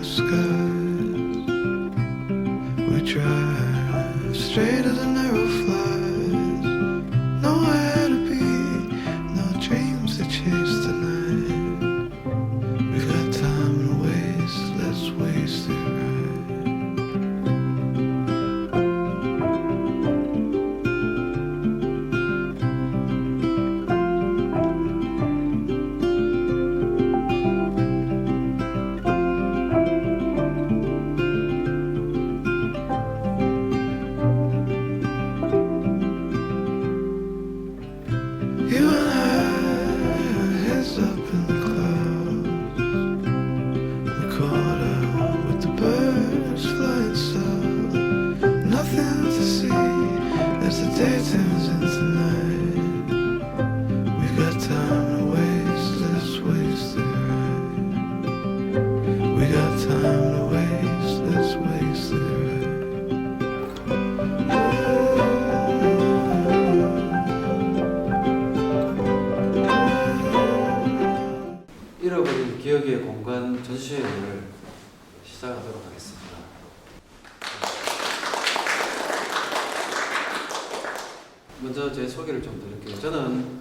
skies. We drive straight as a narrow flies. Nowhere to be, no dreams to chase tonight. We've got time to waste, let's waste it right. You and I, heads up in the clouds. We caught out with the birds flying south. Nothing to see as the day turns into night. We've got time to waste, let's waste it right. We got time to waste, let's waste it right. 잃어버린 기억의 공간 전시회를 시작하도록 하겠습니다. 먼저 제 소개를 좀 드릴게요. 저는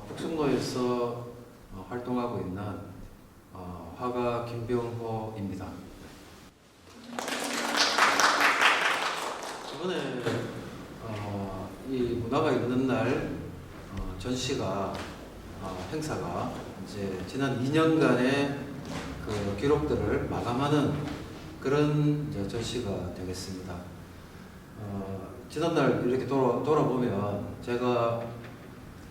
북sun로에서 활동하고 있는 화가 김병호입니다. 이번에 이 문화가 있는 날 전시가 행사가 이제 지난 2년간의 그 기록들을 마감하는 그런 이제 전시가 되겠습니다. 지난날 이렇게 돌아보면 제가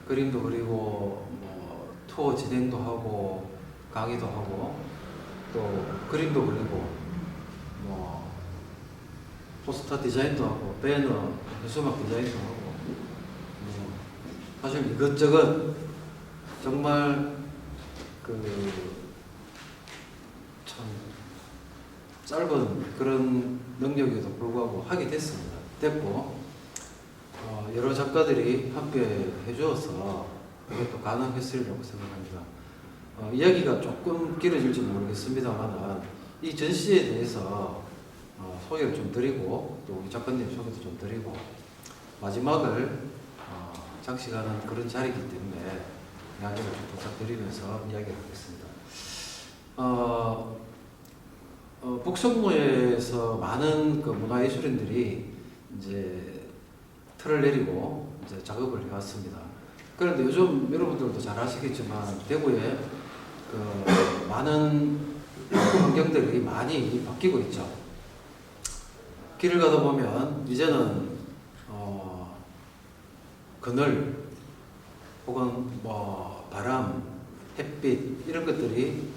그림도 그리고 뭐 투어 진행도 하고 강의도 하고 또 그림도 그리고 뭐 포스터 디자인도 하고 배너, 현수막 디자인도 하고 사실 이것저것 정말 참 짧은 그런 능력에도 불구하고 하게 됐고 여러 작가들이 함께 해주어서 그것도 가능했으리라고 생각합니다. 이야기가 조금 길어질지 모르겠습니다만 이 전시에 대해서 소개를 좀 드리고 또 우리 작가님 소개도 좀 드리고 마지막을 장식하는 그런 자리이기 때문에 양해를 좀 부탁드리면서 이야기를 하겠습니다. 북성로에서 많은 그 문화예술인들이 이제 틀을 내리고 이제 작업을 해왔습니다. 그런데 요즘 여러분들도 잘 아시겠지만 대구에 그 많은 환경들이 많이 바뀌고 있죠. 길을 가다 보면 이제는 그늘 혹은 뭐 바람, 햇빛 이런 것들이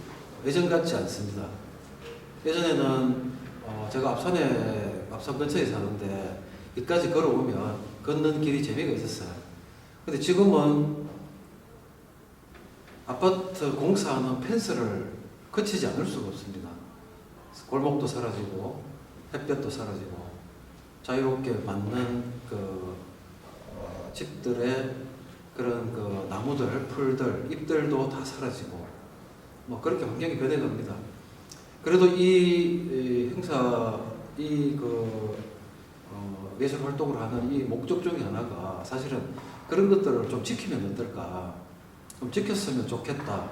예전 같지 않습니다. 예전에는 제가 앞산 근처에 사는데 여기까지 걸어오면 걷는 길이 재미가 있었어요. 근데 지금은 아파트 공사하는 펜스를 거치지 않을 수가 없습니다. 골목도 사라지고 햇볕도 사라지고 자유롭게 맞는 그 집들의 그런 그 나무들, 풀들, 잎들도 다 사라지고 뭐 그렇게 환경이 변해갑니다. 그래도 이 행사, 예술 활동을 하는 이 목적 중에 하나가 사실은 그런 것들을 좀 지키면 어떨까, 좀 지켰으면 좋겠다.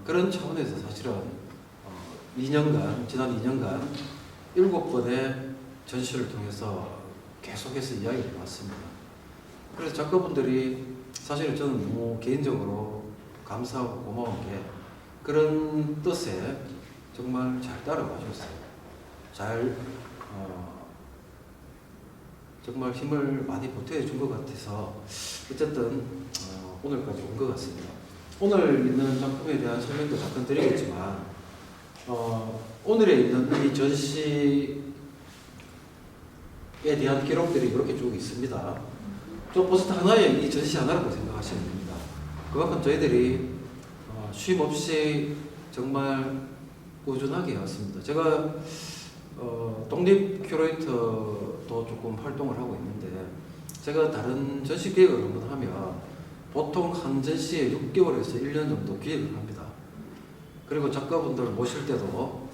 그런 차원에서 사실은 2년간, 지난 2년간 7번의 전시를 통해서 계속해서 이야기를 해왔습니다. 그래서 작가분들이 사실은 저는 너무 개인적으로 감사하고 고마운 게 그런 뜻에 정말 잘 따라와 줬어요. 정말 힘을 많이 보태준 것 같아서 어쨌든 오늘까지 온 것 같습니다. 오늘 있는 작품에 대한 설명도 잠깐 드리겠지만 오늘에 있는 이 전시에 대한 기록들이 이렇게 쭉 있습니다. 저 포스터 하나에 이 전시 하나라고 생각하시면 됩니다. 그만큼 저희들이 쉼 없이 정말 꾸준하게 해왔습니다. 제가 독립 큐레이터도 조금 활동을 하고 있는데 제가 다른 전시 기획을 한번 하면 보통 한 전시에 6개월에서 1년 정도 기획을 합니다. 그리고 작가분들을 모실 때도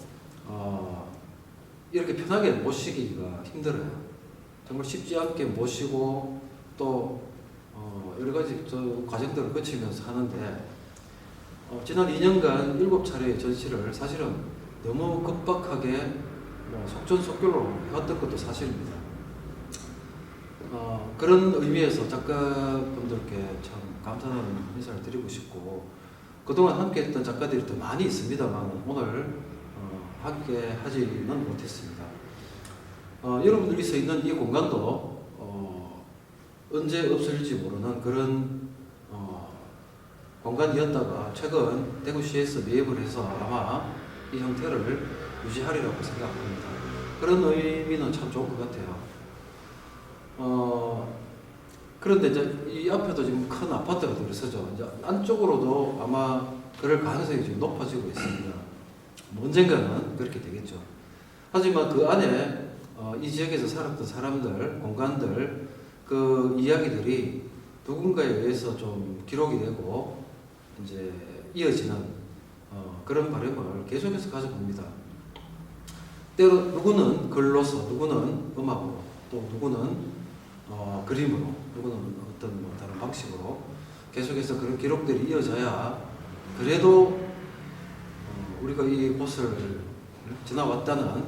이렇게 편하게 모시기가 힘들어요. 정말 쉽지 않게 모시고 또 여러 가지 과정들을 거치면서 하는데 지난 2년간 7차례의 전시를 사실은 너무 급박하게 속전속결로 해왔던 것도 사실입니다. 그런 의미에서 작가분들께 참 감사하는 인사를 드리고 싶고, 그동안 함께했던 작가들이 더 많이 있습니다만 오늘 함께 하지는 못했습니다. 여러분들이 서 있는 이 공간도 언제 없어질지 모르는 그런 공간이었다가 최근 대구시에서 매입을 해서 아마 이 형태를 유지하리라고 생각합니다. 그런 의미는 참 좋을 것 같아요. 그런데 이제 이 앞에도 지금 큰 아파트가 들어서죠. 이제 안쪽으로도 아마 그럴 가능성이 지금 높아지고 있습니다. 언젠가는 그렇게 되겠죠. 하지만 그 안에 이 지역에서 살았던 사람들, 공간들, 그 이야기들이 누군가에 의해서 좀 기록이 되고 이제 이어지는 그런 바람을 계속해서 가져봅니다. 때로 누구는 글로서, 누구는 음악으로, 또 누구는 그림으로, 누구는 어떤 다른 방식으로 계속해서 그런 기록들이 이어져야 그래도 우리가 이 곳을 지나왔다는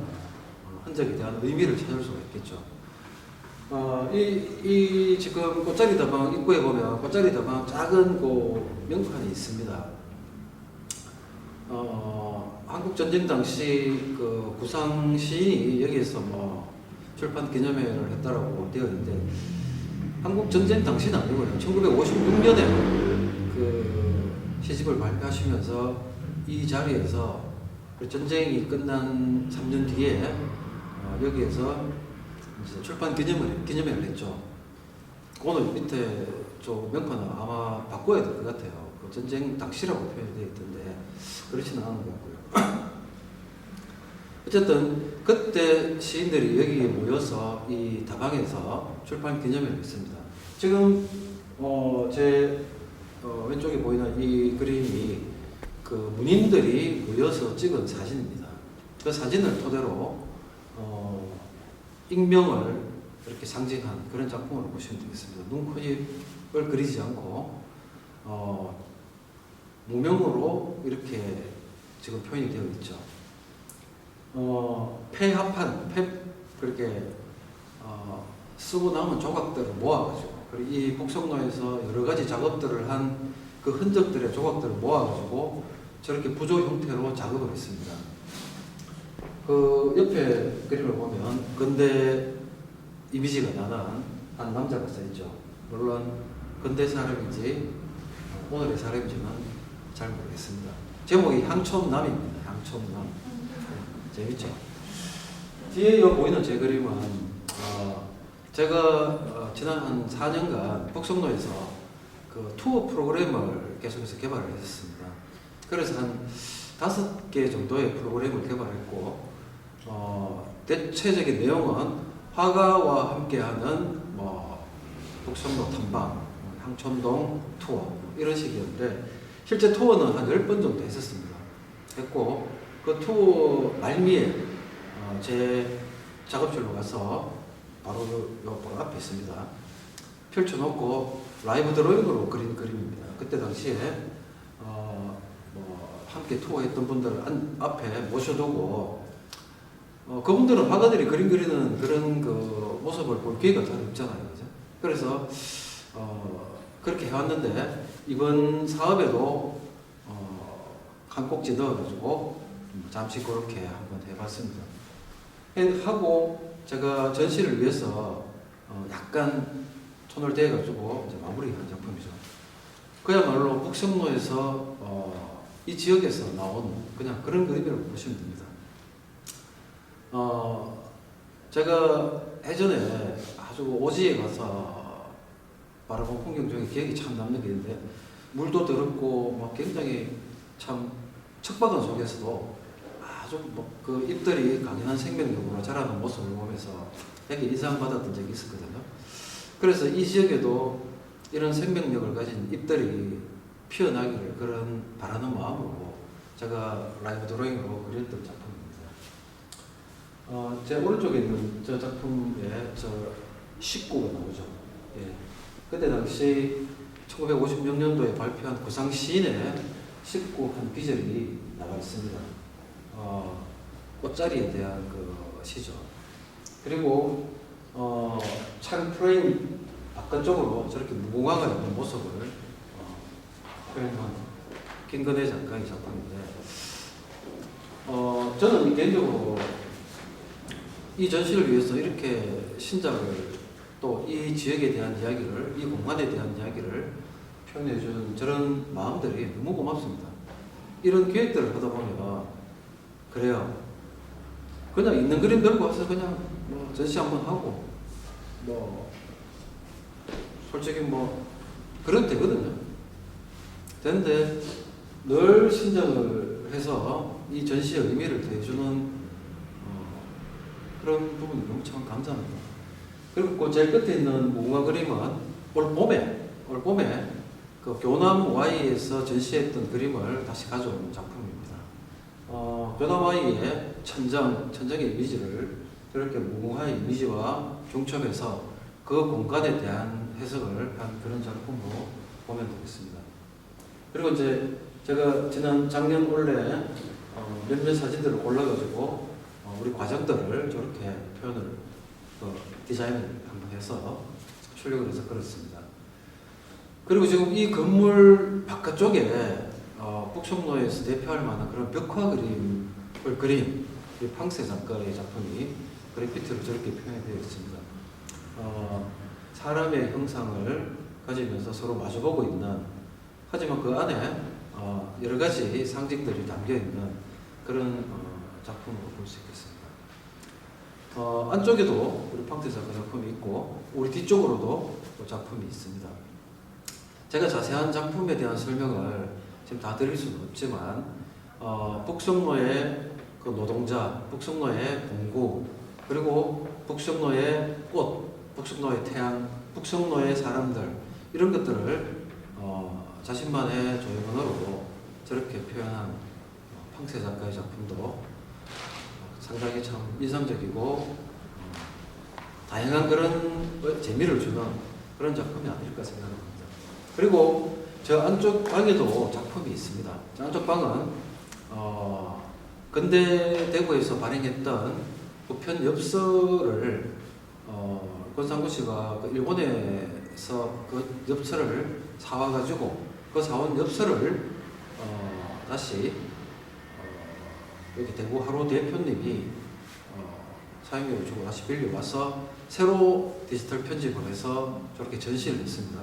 흔적에 대한 의미를 찾을 수가 있겠죠. 이 지금 꽃자리 다방 입구에 보면 꽃자리 다방 작은 명판이 있습니다. 한국 전쟁 당시 그 구상 시인이 여기에서 출판 기념회를 했다라고 되어 있는데, 한국 전쟁 당시는 아니고요. 1956년에 그 시집을 발표하시면서 이 자리에서 전쟁이 끝난 3년 뒤에 여기에서 이제 출판 기념회를 했죠. 오늘 밑에 저 명판은 아마 바꿔야 될 것 같아요. 그 전쟁 당시라고 표현이 되어 있던데 그렇지는 않은 것 같고요. 어쨌든 그때 시인들이 여기에 모여서 이 다방에서 출판 기념회를 했습니다. 지금 제 왼쪽에 보이는 이 그림이 그 문인들이 모여서 찍은 사진입니다. 그 사진을 토대로 익명을 이렇게 상징한 그런 작품으로 보시면 되겠습니다. 눈, 코, 입을 그리지 않고 무명으로 이렇게 지금 표현이 되어 있죠. 폐합한 그렇게 쓰고 남은 조각들을 모아가지고, 그리고 이 복성로에서 여러 가지 작업들을 한 그 흔적들의 조각들을 모아가지고 저렇게 부조 형태로 작업을 했습니다. 그 옆에 그림을 보면 근대 이미지가 나는 한 남자가 써있죠. 물론 근대 사람인지 오늘의 사람인지는 잘 모르겠습니다. 제목이 향촌남입니다. 향촌남. 재밌죠? 뒤에 보이는 제 그림은 제가 지난 한 4년간 복성로에서 그 투어 프로그램을 계속해서 개발을 했습니다. 그래서 한 5개 정도의 프로그램을 개발했고, 대체적인 내용은 화가와 함께하는 복성로 탐방, 향촌동 투어 이런 식이었는데, 실제 투어는 한 10번 정도 했었고 그 투어 말미에 제 작업실로 가서 바로 요 앞에 있습니다. 펼쳐놓고 라이브 드로잉으로 그린 그림입니다. 그때 당시에 함께 투어했던 분들을 앞에 모셔두고 그분들은 화가들이 그림 그리는 그런 그 모습을 볼 기회가 잘 없잖아요. 그죠? 그래서 그렇게 해왔는데, 이번 사업에도 한 꼭지 넣어가지고 잠시 그렇게 한번 해봤습니다. 하고 제가 전시를 위해서 약간 손을 대가지고 이제 마무리한 작품이죠. 그야말로 복성로에서 이 지역에서 나온 그냥 그런 그림이라고 보시면 됩니다. 제가 예전에 아주 오지에 가서 바라본 풍경 중에 기억이 참 남는 게 있는데, 물도 더럽고 굉장히 참 척박한 속에서도 아주 그 잎들이 강인한 생명력으로 자라는 모습을 보면서 되게 인상받았던 적이 있었거든요. 그래서 이 지역에도 이런 생명력을 가진 잎들이 피어나기를 그런 바라는 마음으로 제가 라이브 드로잉으로 그렸던 작품입니다. 제 오른쪽에 있는 저 작품에 저 식구가 나오죠. 예. 그때 당시 1956년도에 발표한 구상 시인의 식구 한 비절이 나와 있습니다. 꽃자리에 대한 그 시죠. 그리고 차량 프레임 바깥쪽으로 저렇게 무궁화가 있는 모습을 표현한 김근혜 작가의 작품인데, 저는 개인적으로 이 전시를 위해서 이렇게 신작을 또 이 지역에 대한 이야기를, 이 공간에 대한 이야기를 표현해주는 저런 마음들이 너무 고맙습니다. 이런 기획들을 하다 보면 그래요. 그냥 있는 그림 들고 와서 그냥 뭐 전시 한번 하고 뭐 솔직히 뭐 그래도 되거든요. 되는데 늘 신작을 해서 이 전시의 의미를 더해주는 그런 부분이 너무 참 감사합니다. 그리고 그 제일 끝에 있는 무궁화 그림은 올 봄에 그 교남 Y에서 전시했던 그림을 다시 가져온 작품입니다. 교남 Y의 천정의 이미지를 저렇게 무궁화의 이미지와 중첩해서 그 공간에 대한 해석을 한 그런 작품으로 보면 되겠습니다. 그리고 이제 제가 작년 올해 몇몇 사진들을 골라가지고 우리 과정들을 저렇게 표현을 디자인을 한번 해서 출력을 해서 그렇습니다. 그리고 지금 이 건물 바깥쪽에 북촌로에서 대표할 만한 그런 벽화 그림을 그린 이 팡세 작가의 작품이 그래피티로 저렇게 표현이 되어 있습니다. 사람의 형상을 가지면서 서로 마주보고 있는, 하지만 그 안에 여러 가지 상징들이 담겨 있는 그런 작품으로 볼 수 있겠습니다. 안쪽에도 우리 팡세 작가 작품이 있고 우리 뒤쪽으로도 또 작품이 있습니다. 제가 자세한 작품에 대한 설명을 지금 다 드릴 수는 없지만 북성로의 그 노동자, 북성로의 공구, 그리고 북성로의 꽃, 북성로의 태양, 북성로의 사람들, 이런 것들을 자신만의 조형언어로 저렇게 표현한 팡세 작가의 작품도 상당히 참 인상적이고 다양한 그런 재미를 주는 그런 작품이 아닐까 생각합니다. 그리고 저 안쪽 방에도 작품이 있습니다. 저 안쪽 방은 근대 대구에서 발행했던 우편 엽서를 권상구 씨가 그 일본에서 그 엽서를 사와가지고 그 사온 엽서를 다시 여기 대구 하루 대표님이 사용료 주고 다시 빌려와서 새로 디지털 편집을 해서 저렇게 전시를 했습니다.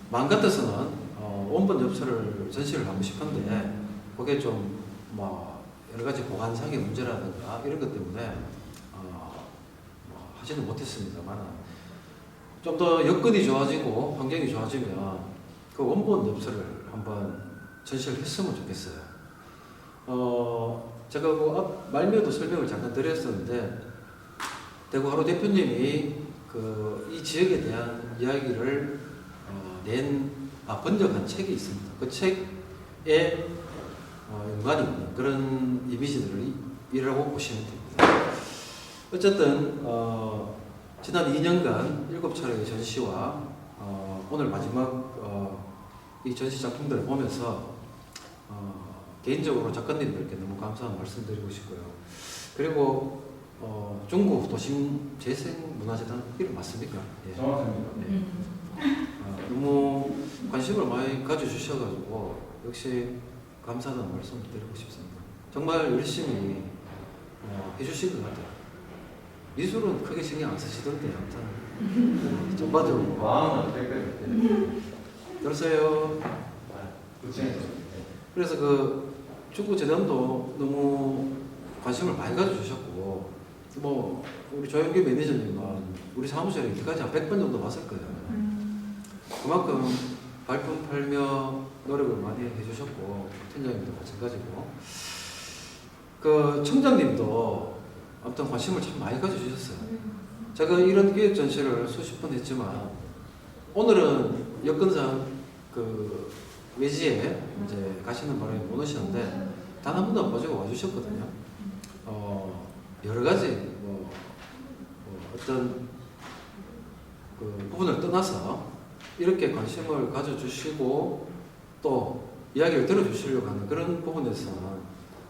마음 같아서는 원본 엽서를 전시를 하고 싶은데 그게 좀 뭐 여러 가지 보관상의 문제라든가 이런 것 때문에 하지는 못했습니다만, 좀 더 여건이 좋아지고 환경이 좋아지면 그 원본 엽서를 한번 전시를 했으면 좋겠어요. 제가 그 말미에도 설명을 잠깐 드렸었는데, 대구 하루 대표님이 이 지역에 대한 이야기를 번역한 책이 있습니다. 그 책에 연관이 있는 그런 이미지들이라고 보시면 됩니다. 어쨌든 지난 2년간 7차례의 전시와 오늘 마지막 이 전시 작품들을 보면서 개인적으로 작가님들께 너무 감사한 말씀드리고 싶고요. 그리고 중국 도심 재생문화재단 이름 맞습니까? 예. 정확합니다. 네. 너무 관심을 많이 가져주셔가지고 역시 감사하다는 말씀을 드리고 싶습니다. 정말 열심히 해주신 것 같아요. 미술은 크게 신경 안 쓰시던데 아무튼 전반적으로 마음은 어떨까요? 들었어요. 그치? 그래서 그 축구 재단도 너무 관심을 많이 가져주셨고, 뭐 우리 조영규 매니저님은 우리 사무실에 이때까지 한 100번 정도 왔을 거예요. 그만큼 발품 팔며 노력을 많이 해주셨고, 팀장님도 마찬가지고, 그 청장님도 아무튼 관심을 참 많이 가져주셨어요. 제가 이런 기획 전시를 수십 번 했지만 오늘은 여건상 그 외지에 이제 가시는 바람에 못 오시는데 단 한 번도 안 빠지고 와주셨거든요. 여러 가지 뭐 어떤 그 부분을 떠나서 이렇게 관심을 가져주시고 또 이야기를 들어주시려고 하는 그런 부분에서는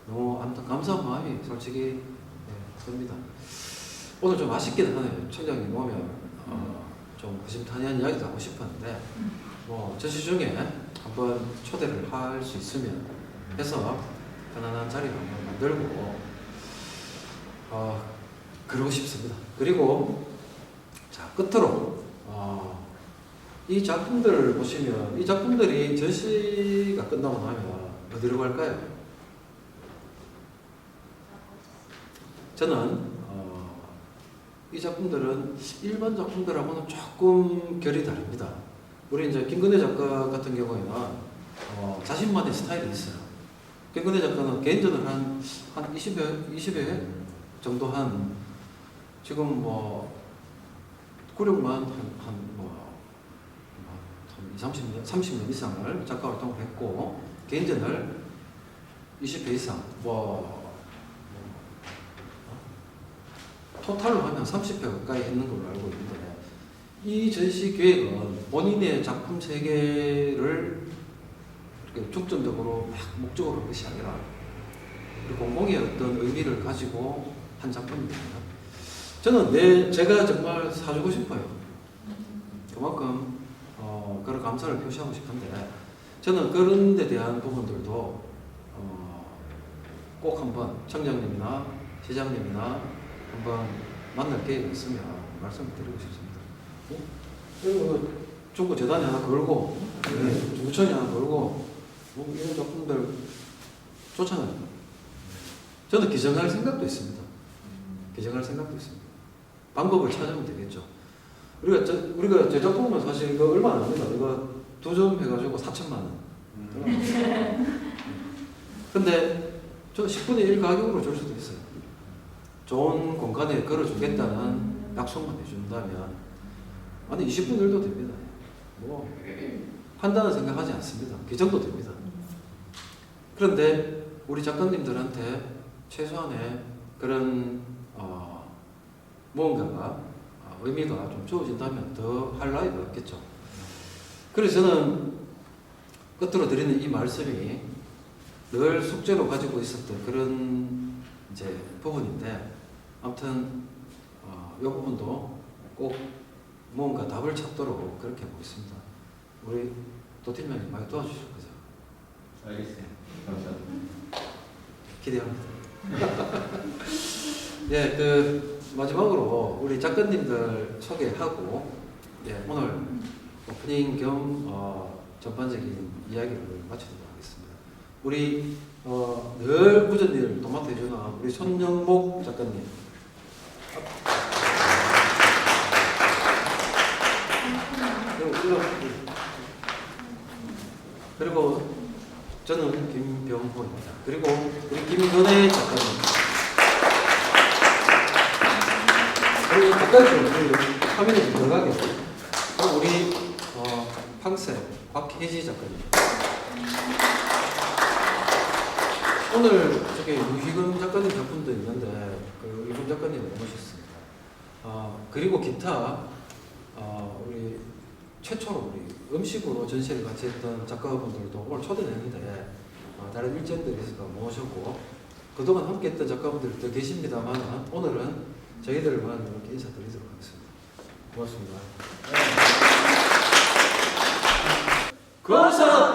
너무 아무튼 감사한 마음이 솔직히 듭니다. 오늘 좀 아쉽기는 하네요. 청장님 오면 좀 거심탄회한 이야기도 하고 싶었는데 뭐 전시 중에 한번 초대를 할 수 있으면 해서 편안한 자리를 한번 만들고 그러고 싶습니다. 그리고 자 끝으로 이 작품들을 보시면 이 작품들이 전시가 끝나고 나면 어디로 갈까요? 저는 이 작품들은 일반 작품들하고는 조금 결이 다릅니다. 우리 이제 김근혜 작가 같은 경우에는 자신만의 스타일이 있어요. 김근혜 작가는 개인전을 한 20여 정도 한 지금 뭐 구력만 한 30년, 30년 이상을 작가 활동을 했고 개인전을 20회 이상 토탈로 하면 30회 가까이 했는 걸로 알고 있는데 이 전시 계획은 본인의 작품 세계를 중점적으로 막 목적으로 한 것이 아니라 공공의 어떤 의미를 가지고 한 작품입니다. 저는 제가 정말 사주고 싶어요. 그만큼 그런 감사를 표시하고 싶은데 저는 그런 데 대한 부분들도 꼭 한번 청장님이나 시장님이나 한번 만날 계획이 있으면 말씀을 드리고 싶습니다. 그리고 중고재단이 하나 걸고 중구청이 하나 걸고 이런 작품들 좋잖아요. 저는 기증할 생각도 있습니다. 기증할 생각도 있습니다. 방법을 찾으면 되겠죠. 우리가 제 작품은 사실 이거 얼마 안 합니다. 이거 2점 해가지고 4천만 원. 근데 저 10분의 1 가격으로 줄 수도 있어요. 좋은 공간에 걸어주겠다는 약속만 해준다면 아니 20분의 1도 됩니다. 뭐 한다는 생각하지 않습니다. 그 정도 됩니다. 그런데 우리 작가님들한테 최소한의 그런 무언가가 의미가 좀 주어진다면 더 할 나위가 없겠죠. 그래서 저는 끝으로 드리는 이 말씀이 늘 숙제로 가지고 있었던 그런 이제 부분인데 아무튼 이 부분도 꼭 뭔가 답을 찾도록 그렇게 해보겠습니다. 우리 도팀장님 많이 도와주실 거죠? 알겠습니다. 감사합니다. 기대합니다. 예, 그 마지막으로 우리 작가님들 소개하고 오늘 오프닝 겸 전반적인 이야기를 마치도록 하겠습니다. 우리 늘 꾸준히 일 도맡아 해주는 우리 손영목 작가님. 그리고 저는 김병호입니다. 그리고 우리 김근혜 작가님. 그리고 가까이 좀 화면에 좀 들어가게. 그리고 우리 팡세 곽혜지 작가님. 오늘 저기 유희근 작가님 작품도 있는데 그 유희근 작가님을 모셨습니다. 그리고 기타 우리 최초로 우리 음식으로 전시를 같이 했던 작가분들도 오늘 초대했는데 다른 일정들이 있어서 모셨고 그동안 함께했던 작가분들도 계십니다만 오늘은 저희들만 이렇게 인사드리도록 하겠습니다. 고맙습니다. 감사합니다.